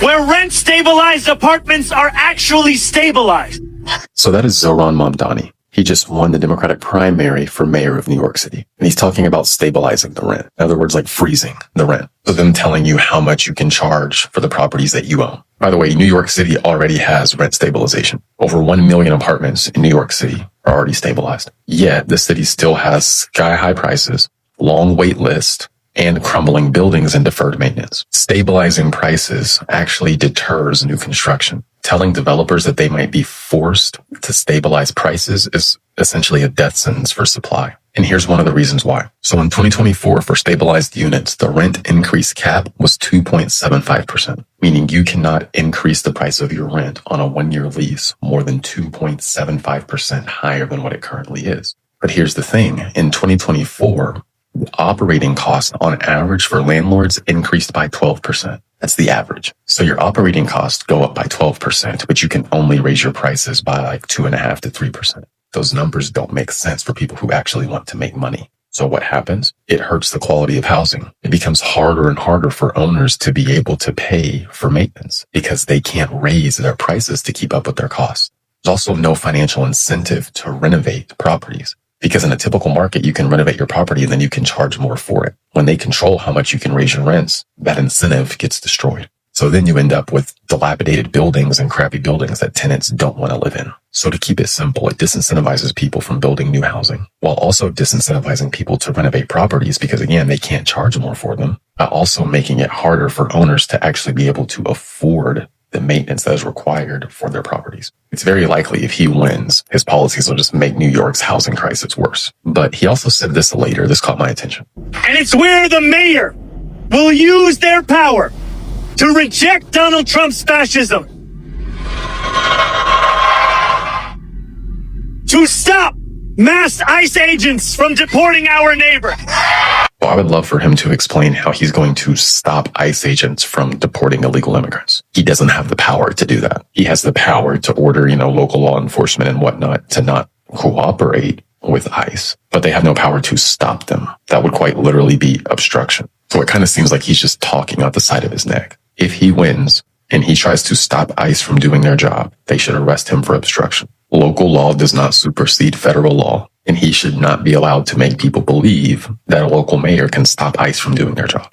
where rent-stabilized apartments are actually stabilized. So that is Zohran Mamdani. He just won the Democratic primary for mayor of New York City. And he's talking about stabilizing the rent. In other words, like freezing the rent. So them telling you how much you can charge for the properties that you own. By the way, New York City already has rent stabilization. Over 1 million apartments in New York City are already stabilized. Yet the city still has sky-high prices, long wait list, and crumbling buildings and deferred maintenance. Stabilizing prices actually deters new construction. Telling developers that they might be forced to stabilize prices is essentially a death sentence for supply. And here's one of the reasons why. So in 2024, for stabilized units, the rent increase cap was 2.75%, meaning you cannot increase the price of your rent on a 1-year lease more than 2.75% higher than what it currently is. But here's the thing. In 2024, the operating costs on average for landlords increased by 12%. That's the average. So your operating costs go up by 12%, but you can only raise your prices by like 2.5% to 3%. Those numbers don't make sense for people who actually want to make money. So what happens? It hurts the quality of housing. It becomes harder and harder for owners to be able to pay for maintenance because they can't raise their prices to keep up with their costs. There's also no financial incentive to renovate properties. Because in a typical market, you can renovate your property and then you can charge more for it. When they control how much you can raise your rents, that incentive gets destroyed. So then you end up with dilapidated buildings and crappy buildings that tenants don't want to live in. So to keep it simple, it disincentivizes people from building new housing while also disincentivizing people to renovate properties because, again, they can't charge more for them, but also making it harder for owners to actually be able to afford the maintenance that is required for their properties. It's very likely if he wins, his policies will just make New York's housing crisis worse. But he also said this later. This caught my attention. And it's where the mayor will use their power to reject Donald Trump's fascism, to stop mass ICE agents from deporting our neighbor. Well, I would love for him to explain how he's going to stop ICE agents from deporting illegal immigrants. He doesn't have the power to do that. He has the power to order, local law enforcement and whatnot to not cooperate with ICE, but they have no power to stop them. That would quite literally be obstruction. So it kind of seems like he's just talking out the side of his neck. If he wins and he tries to stop ICE from doing their job, they should arrest him for obstruction. Local law does not supersede federal law. And he should not be allowed to make people believe that a local mayor can stop ICE from doing their job.